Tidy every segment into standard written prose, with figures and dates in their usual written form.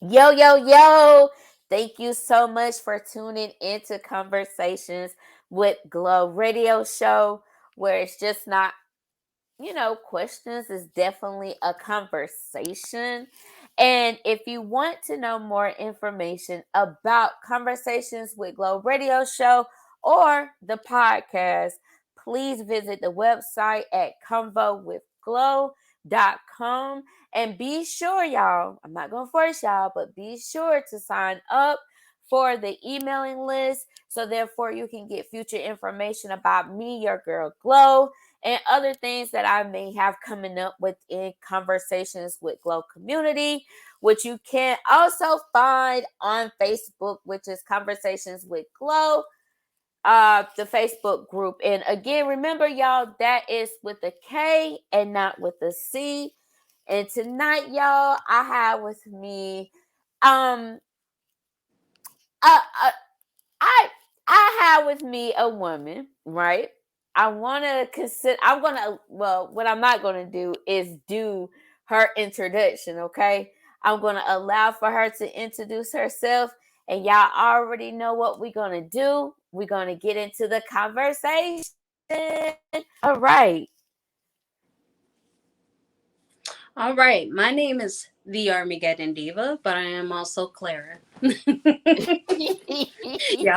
Yo, yo, yo. Thank you so much for tuning into Conversations with Glo radio show, where it's just not, questions. It's definitely a conversation. And if you want to know more information about Conversations with Glo radio show or the podcast, please visit the website at convowithglo.com. And be sure, y'all, I'm not going to force y'all, but be sure to sign up for the emailing list so therefore you can get future information about me, your girl Glo, and other things that I may have coming up within Conversations with Glo community, which you can also find on Facebook, which is Conversations with Glo, the Facebook group. And again, remember, y'all, that is with a K and not with a C. And tonight, y'all, I have with me, um, uh, uh, I I have with me a woman, right? I want to consider. I'm gonna. Well, what I'm not gonna do is do her introduction. Okay, I'm gonna allow for her to introduce herself, and y'all already know what we're gonna do. We're gonna get into the conversation. All right. All right, my name is the Armageddon Diva, but I am also Clara. Y'all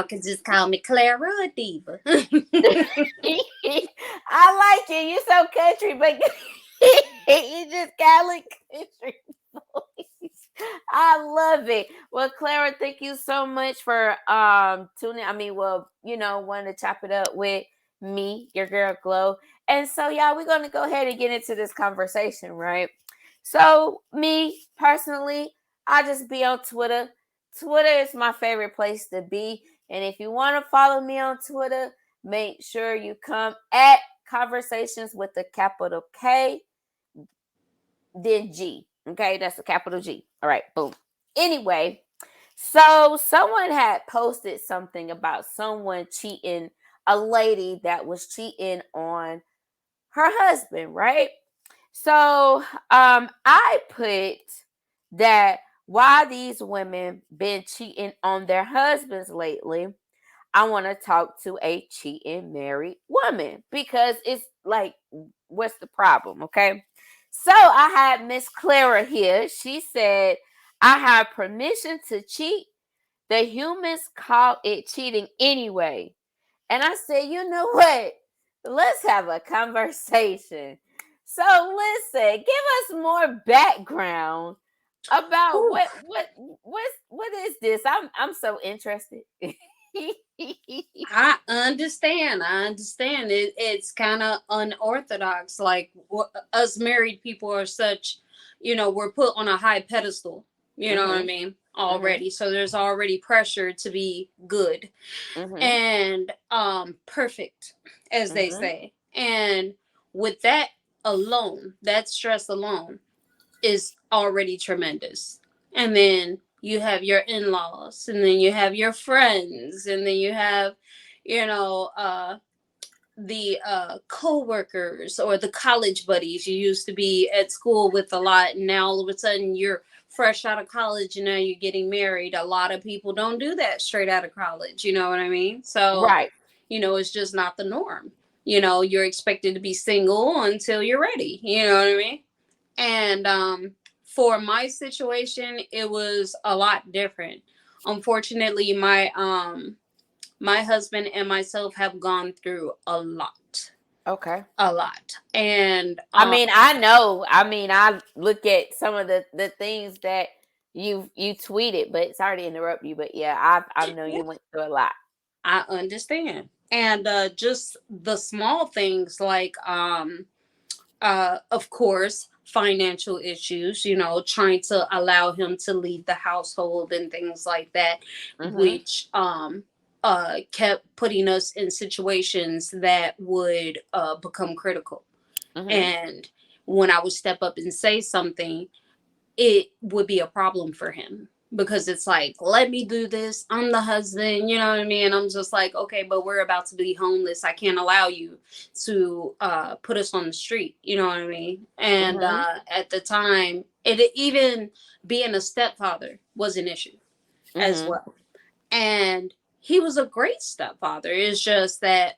can just call me Clara or Diva. I like it. You so country, but you just got like country voice. I love it. Well, Clara, thank you so much for tuning. I mean, well, wanting to chop it up with me, your girl Glo. And so, yeah, we're gonna go ahead and get into this conversation, right? So, me personally, I just be on Twitter. Twitter is my favorite place to be. And if you want to follow me on Twitter, make sure you come at Conversations with the capital K, then G. Okay, that's the capital G. All right, boom. Anyway, so someone had posted something about someone cheating, a lady that was cheating on her husband, right? So I put that why these women been cheating on their husbands lately. I want to talk to a cheating married woman because it's like, what's the problem? Okay. So I had Miss Clara here. She said, I have permission to cheat. The humans call it cheating anyway. And I said, you know what? Let's have a conversation. So listen, give us more background about Whew. what is this? I'm so interested. I understand. It's kind of unorthodox. Like us married people are such, we're put on a high pedestal. You know what I Mhm. mean? Mhm. Already. So there's already pressure to be good Mhm. and perfect, as they Mhm. say. And with that alone, that stress alone is already tremendous. And then you have your in-laws, and then you have your friends, and then you have, you know, the co-workers or the college buddies you used to be at school with a lot, and now all of a sudden you're fresh out of college and now you're getting married. A lot of people don't do that straight out of college, you know what I mean? So, Right. it's just not the norm. You're expected to be single until you're ready, you know what I mean? And for my situation, it was a lot different. Unfortunately, my husband and myself have gone through a lot, Okay. and I mean, I know. I mean, I look at some of the things that you tweeted, but sorry to interrupt you, but yeah, I know yeah, you went through a lot. I understand. And just the small things like of course, financial issues, trying to allow him to lead the household and things like that, Mhm. which kept putting us in situations that would become critical. Mhm. And when I would step up and say something, it would be a problem for him. because it's like, let me do this. I'm the husband, you know what I mean? I'm just like, okay, but we're about to be homeless. I can't allow you to put us on the street, you know what I mean? And Mhm. at the time, it even being a stepfather was an issue as Mhm. well. And he was a great stepfather. It's just that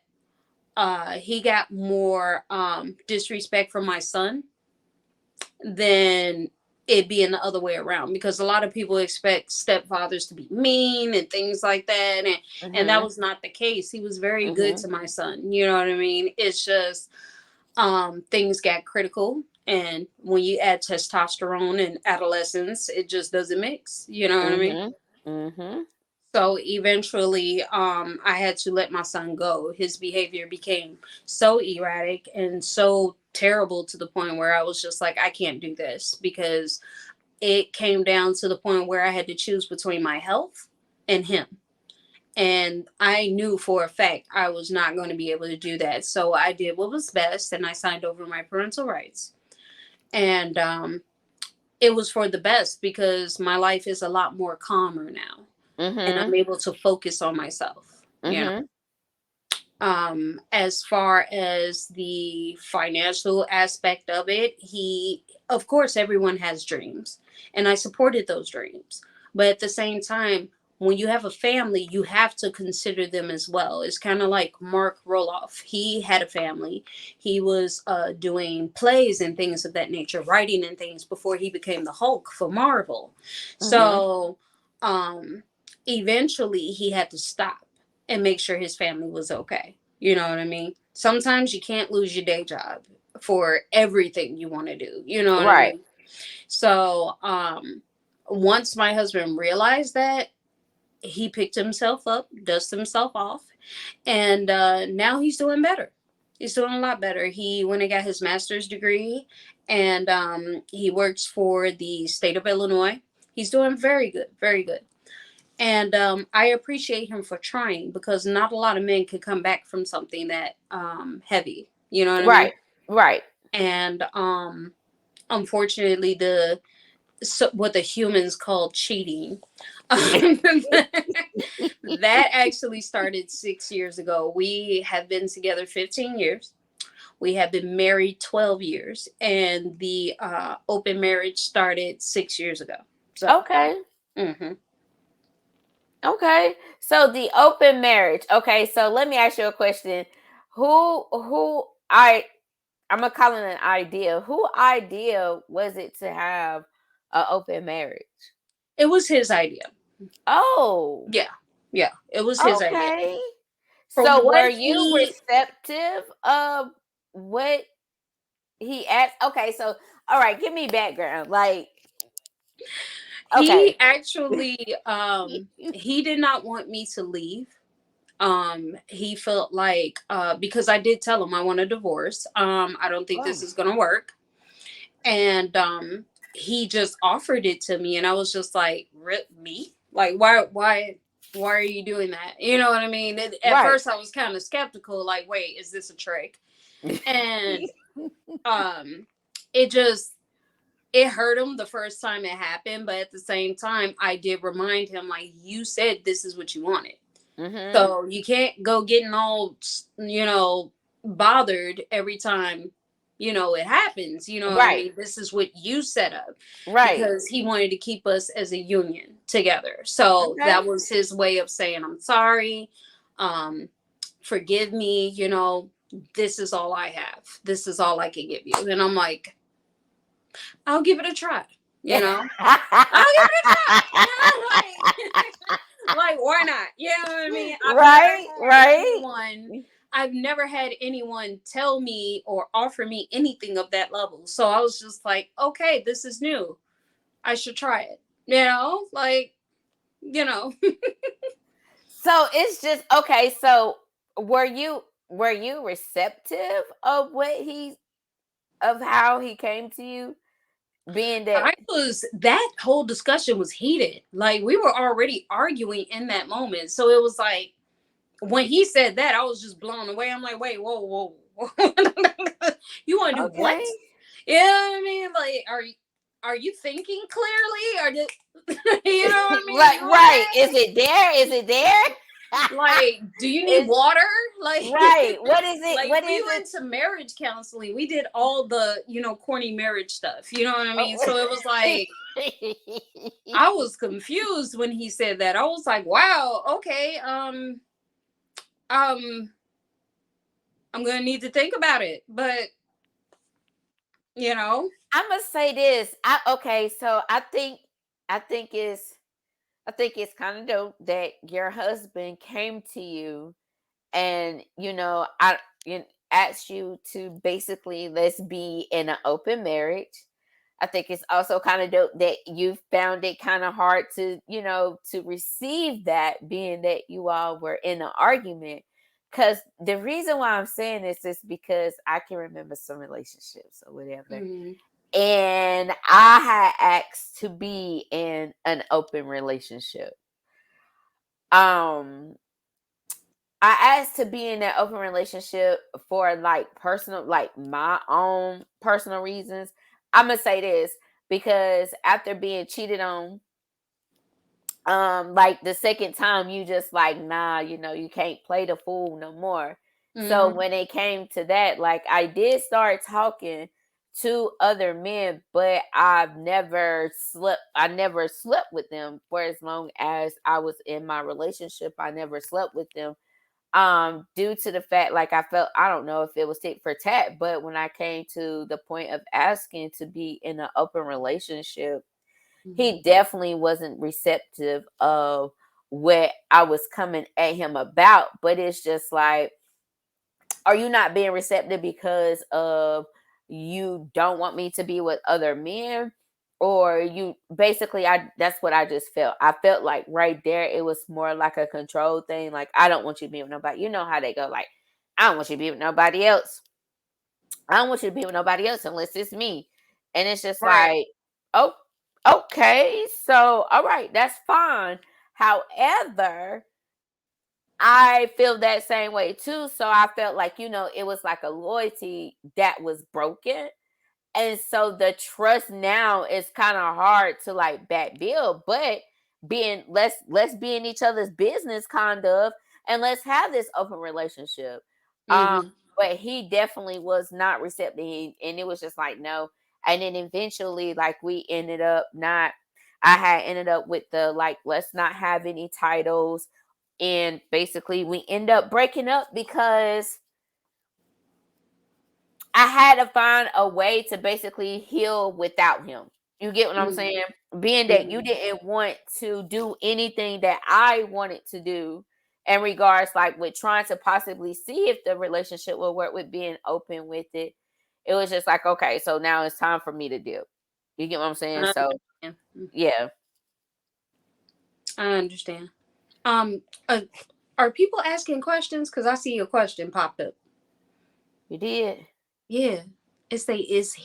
he got more disrespect from my son than it being the other way around, because a lot of people expect stepfathers to be mean and things like that, and that Mhm. was not the case. He was very good Mhm. to my son, you know what I mean? It's just things got critical, and when you add testosterone in adolescence, it just doesn't mix, you know what I mean? Mhm. Mhm. So eventually, I had to let my son go. His behavior became so erratic and so terrible to the point where I was just like, I can't do this, because it came down to the point where I had to choose between my health and him. And I knew for a fact I was not going to be able to do that. So I did what was best, and I signed over my parental rights. And it was for the best, because my life is a lot more calmer now, and I'm Mhm. able to focus on myself, you know. Mhm. As far as the financial aspect of it, he, of course, everyone has dreams, and I supported those dreams. But at the same time, when you have a family, you have to consider them as well. It's kind of like Mark Roloff. He had a family. He was doing plays and things of that nature, writing and things before he became the Hulk for Marvel. Mhm. So eventually he had to stop and make sure his family was okay. You know what I mean? Sometimes you can't lose your day job for everything you want to do. You know what I Right. mean? So, once my husband realized that, he picked himself up, dusted himself off, and now he's doing better. He's doing a lot better. He went and got his master's degree, and he works for the state of Illinois. He's doing very good, very good. And I appreciate him for trying, because not a lot of men can come back from something that heavy. You know what I mean? Right. Right. And unfortunately, what the humans call cheating, that actually started 6 years ago. We have been together 15 years. We have been married 12 years, and the open marriage started 6 years ago. So, Okay. hmm Okay. So the open marriage. Okay. So let me ask you a question. Who I'm gonna call it an idea. Who idea was it to have an open marriage? it was his idea. Oh. Yeah, yeah, it was his idea. Okay. From So were what you he receptive of what he asked? Okay, so all right, give me background. Like, he okay. actually he did not want me to leave. He felt like because I did tell him I want a divorce. I don't think this Oh, is gonna work. And he just offered it to me, and I was just like, "Rip me? Like, why are you doing that?" You know what I mean? At right. first I was kind of skeptical, like, wait, is this a trick? And um it just, it hurt him the first time it happened, but at the same time I did remind him, like, you said this is what you wanted. Mhm. So you can't go getting all, bothered every time, it happens. You know what I Right. mean? This is what you set up, Right. because he wanted to keep us as a union together. So Okay. that was his way of saying, I'm sorry. Um, Forgive me. This is all I have. This is all I can give you. And I'm like, I'll give it a try. You know, I'll give it a try. Like, why not? You know what I mean? right. Right. I've never had anyone tell me or offer me anything of that level. So I was just like, okay, this is new. I should try it. Like, you know. So it's just okay. So were you receptive of what he of how he came to you? Being that That whole discussion was heated. Like, we were already arguing in that moment. So it was like, when he said that, I was just blown away. I'm like, wait, whoa, whoa, whoa. You want to do what? okay. You know what I mean? Like, are you thinking clearly, or You know what I mean? Like, right. Is it there? Is it there? Like, do you need Is water? Like, right. What is it? like What we is it? went to marriage counseling. We did all the, corny marriage stuff. You know what I mean? Oh. So it was like, I was confused when he said that. I was like, wow, okay, um, I'm gonna need to think about it. But you know, I'm gonna say this. Okay, so I think it's I think it's kind of dope that your husband came to you and I asked you to basically let's be in an open marriage. I think it's also kind of dope that you found it kind of hard to to receive that, being that you all were in an argument. Because the reason why I'm saying this is because I can remember some relationships or whatever, mm, and I had asked to be in an open relationship. Um, I asked to be in that open relationship for like personal, like my own personal reasons. I'm gonna say this because after being cheated on, like the second time, you just like, nah, you can't play the fool no more. So mm, when it came to that, like I did start talking to other men, but I never slept with them for as long as I was in my relationship. I never slept with them, due to the fact, like, I felt, I don't know if it was tit for tat, but when I came to the point of asking to be in an open relationship, he mm, definitely wasn't receptive of what I was coming at him about. But it's just like, are you not being receptive because of you don't want me to be with other men? Or you basically, I that's what I just felt. I felt like right there it was more like a control thing. Like, I don't want you to be with nobody. You know how they go, like, I don't want you to be with nobody else. I don't want you to be with nobody else unless it's me. And it's just right. like, oh, okay, so all right, that's fine. However, I feel that same way too. So I felt like, it was like a loyalty that was broken. And so the trust now is kind of hard to like back build, but being let's be in each other's business kind of, and let's have this open relationship. Um Mm-hmm. but he definitely was not receptive, and it was just like no. And then eventually, like, we ended up not I had ended up with the, like, let's not have any titles, and basically we end up breaking up because I had to find a way to basically heal without him. You get what I'm Mm-hmm. saying? Being that you Mm-hmm. didn't want to do anything that I wanted to do in regards, like, with trying to possibly see if the relationship will work, with being open with it. It was just like, okay, so now it's time for me to dip. You get what I'm saying? I So understand. yeah, I understand. Um, uh, are people asking questions? Because I see a question popped up. you did. Yeah, it say is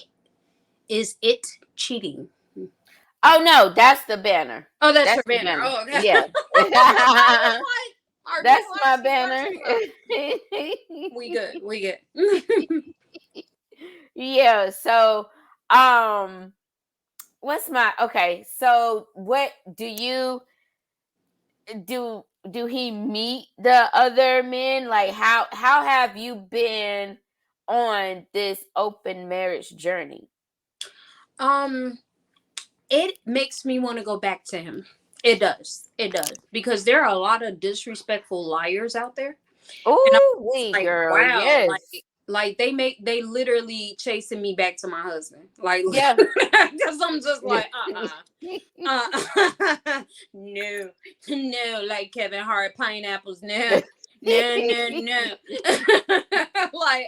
it cheating? Oh no, that's the banner. Oh, that's your That's the banner. banner. Oh, okay. Yeah. I was like, are That's people my asking banner. questions? Oh, we good. We good. Yeah, so um what's my okay, so what do he meet the other men? Like, how have you been on this open marriage journey? um, it makes me want to go back to him. It does. It does because there are a lot of disrespectful liars out there, and I'm Oh, just we like, girl, wow, yes. like they literally chasing me back to my husband, like Yeah. because I'm just like no, no, like Kevin Hart, pineapples, no, no, no, no, like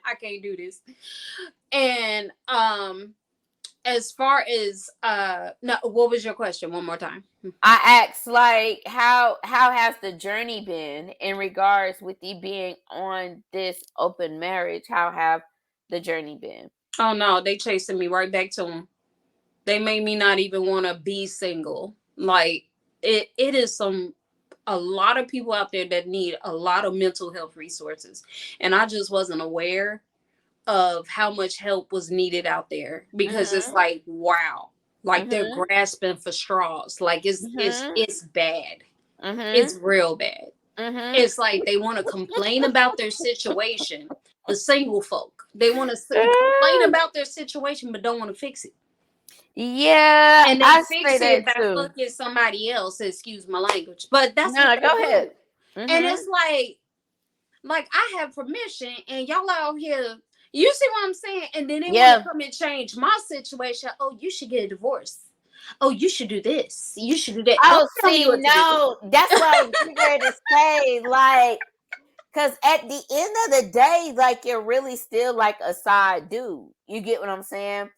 I can't do this. And as far as no, what was your question? One more time. I asked, like, how has the journey been in regards with you being on this open marriage? How have the journey been? Oh no, they chasing me right back to him. They made me not even want to be single. Like it is a lot of people out there that need a lot of mental health resources, and I just wasn't aware of how much help was needed out there because it's Mhm. like, wow, Like they're Mhm. grasping for straws. Like Mhm. it's bad. Mhm. It's real bad. Mhm. It's like they want to complain about their situation. The single folk, they want to complain about their situation, but don't want to fix it. Yeah, And they I fix say it that by too. fucking somebody else. Excuse my language, but that's No, what no, they go do. ahead. And Mhm. it's like I have permission, and y'all out here. You see what I'm saying? And then they want to Yeah. come and change my situation. Oh, you should get a divorce. Oh, you should do this. You should do that. Don't Oh, tell me see, what to do. no, that's what I was getting ready to say. Like, because at the end of the day, like, you're really still like a side dude. You get what I'm saying?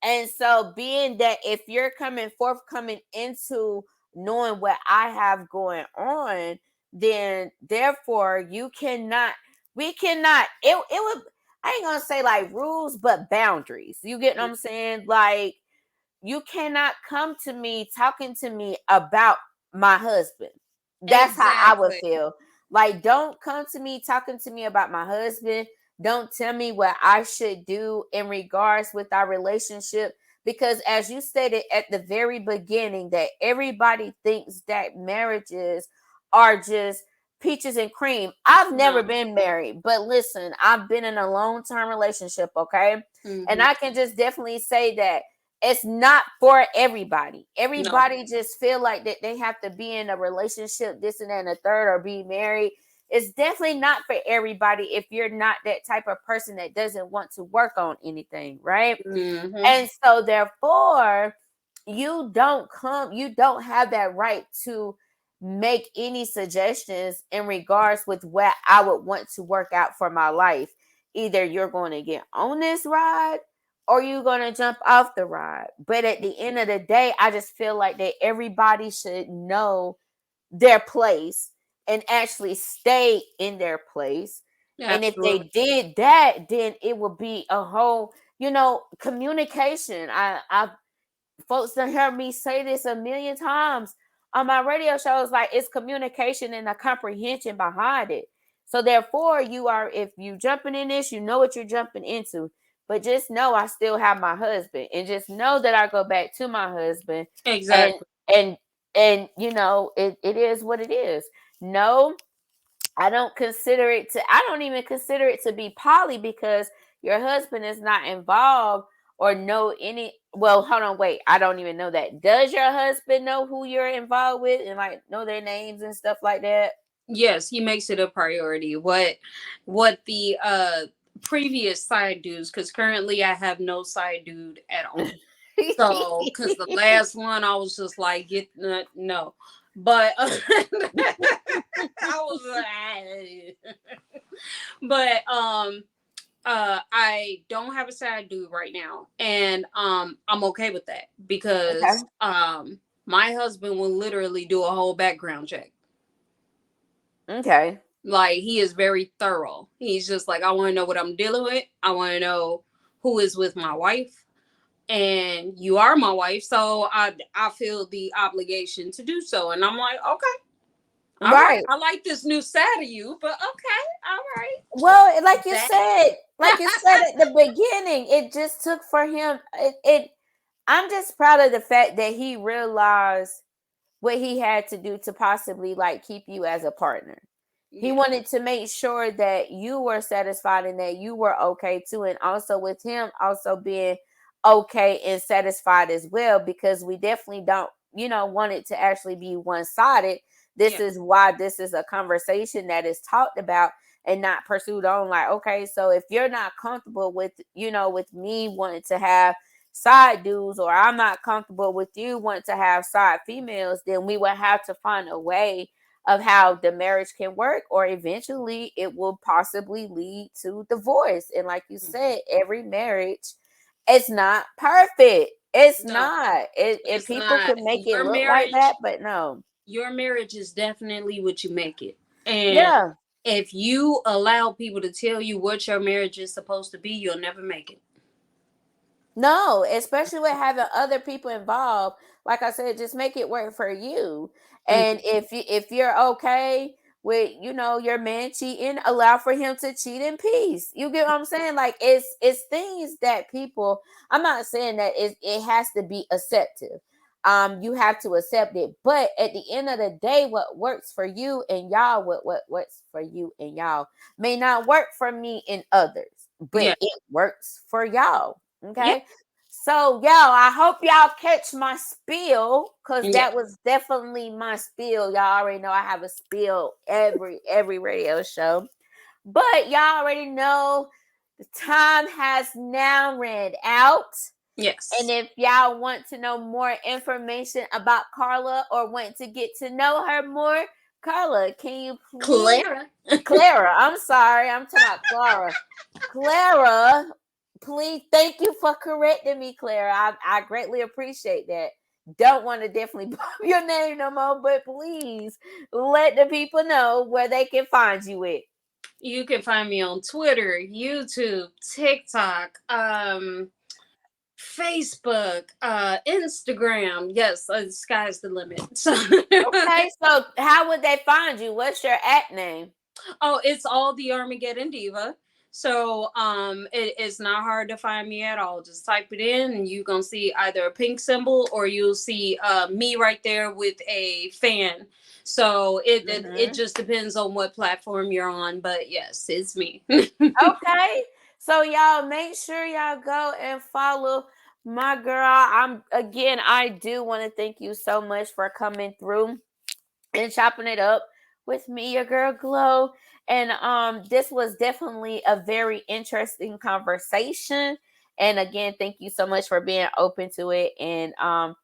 And so, being that if you're forthcoming into knowing what I have going on, then therefore we cannot, it would, I ain't gonna say like rules, but boundaries. You get what I'm saying? Like, you cannot come to me talking to me about my husband. That's how I would Exactly. feel. Like, don't come to me talking to me about my husband. Don't tell me what I should do in regards with our relationship. Because as you stated at the very beginning, that everybody thinks that marriages are just peaches and cream. I've never No. been married, but listen, I've been in a long-term relationship, okay? And Mm-hmm. I can just definitely say that it's not for everybody. No. Everybody just feel like that they have to be in a relationship, this and that and the third, or be married. It's definitely not for everybody if you're not that type of person that doesn't want to work on anything, right? Mm-hmm. And so therefore, you don't have that right to make any suggestions in regards with what I would want to work out for my life. Either you're going to get on this ride or you're going to jump off the ride. But at the end of the day, I just feel like that everybody should know their place and actually stay in their place. And if they Absolutely. did that, then it would be a whole, communication. I folks done heard me say this a million times on my radio shows. Like, it's communication and a comprehension behind it. So therefore, if you jumping in this, you know what you're jumping into. But just know I still have my husband, and just know that I go back to my husband, and Exactly. and it is what it is. No, I don't even consider it to be poly, because your husband is not involved or know any. Well, hold on, wait, I don't even know that. Does your husband know who you're involved with and like know their names and stuff like that? Yes, he makes it a priority. What the previous side dudes, because currently I have no side dude at all. So, because the last one, I was just like, get no, but I was like, but I don't have a side dude right now, and I'm okay with that Okay. because my husband will literally do a whole background check. Okay. Like, he is very thorough. He's just like, I want to know what I'm dealing with. I want to know who is with my wife, and you are my wife, so I feel the obligation to do so. And I'm like, okay, all right, Right. I like this new side of you, but okay, all right. Well, like you That said, at the beginning, it just took for him. I'm just proud of the fact that he realized what he had to do to possibly like keep you as a partner. He yeah, wanted to make sure that you were satisfied and that you were okay too, and also with him also being okay and satisfied as well, because we definitely don't, want it to actually be one-sided. This yeah, is why this is a conversation that is talked about and not pursued on. Like, okay, so if you're not comfortable with, with me wanting to have side dudes, or I'm not comfortable with you wanting to have side females, then we will have to find a way of how the marriage can work, or eventually it will possibly lead to divorce. And like you mm, said, every marriage, it's not perfect. It's no, not. it's People not. can make it look like that, but no. Your marriage is definitely what you make it. And Yeah. if you allow people to tell you what your marriage is supposed to be, you'll never make it. No, especially with having other people involved. Like I said, just make it work for you. Mm, And if you're okay with, your man cheating, allow for him to cheat in peace. You get what I'm saying? Like it's things that people, I'm not saying that it has to be accepted. You have to accept it. But at the end of the day, what works for you and y'all, what works for you and y'all may not work for me and others, but Yeah. it works for y'all. Yeah. Okay. So, y'all, I hope y'all catch my spiel, because Yeah. that was definitely my spiel. Y'all already know I have a spiel every radio show. But y'all already know the time has now ran out. And Yes. if y'all want to know more information about Carla or want to get to know her more, Carla, can you please? Clara. Clara, I'm sorry. I'm talking about Clara. Clara, please, thank you for correcting me, Clara. I greatly appreciate that. Don't want to definitely put your name no more, but please let the people know where they can find you at. You can find me on Twitter, YouTube, TikTok, Facebook, Instagram. Yes, the sky's the limit. So Okay, so how would they find you? What's your at name? oh, it's all the Armageddon Diva. So it's not hard to find me at all. Just type it in and you're gonna see either a pink symbol or you'll see me right there with a fan. So it Mm-hmm. just depends on what platform you're on. But yes, it's me. Okay. So y'all make sure y'all go and follow my girl. I do want to thank you so much for coming through and chopping it up with me, your girl Glo. And this was definitely a very interesting conversation. And again, thank you so much for being open to it and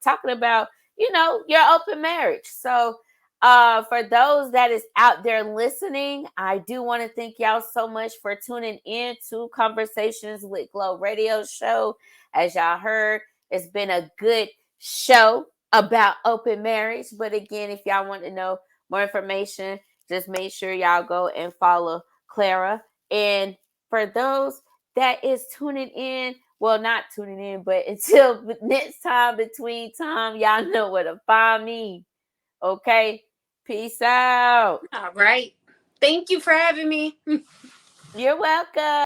talking about, your open marriage. So for those that is out there listening, I do want to thank y'all so much for tuning in to Conversations with Glo radio show. As y'all heard, it's been a good show about open marriage. But again, if y'all want to know more information, just make sure y'all go and follow Clara. And for those that is tuning in, well, not tuning in, but until next time, between time, y'all know where to find me. Okay? Peace out. All right. Thank you for having me. You're welcome.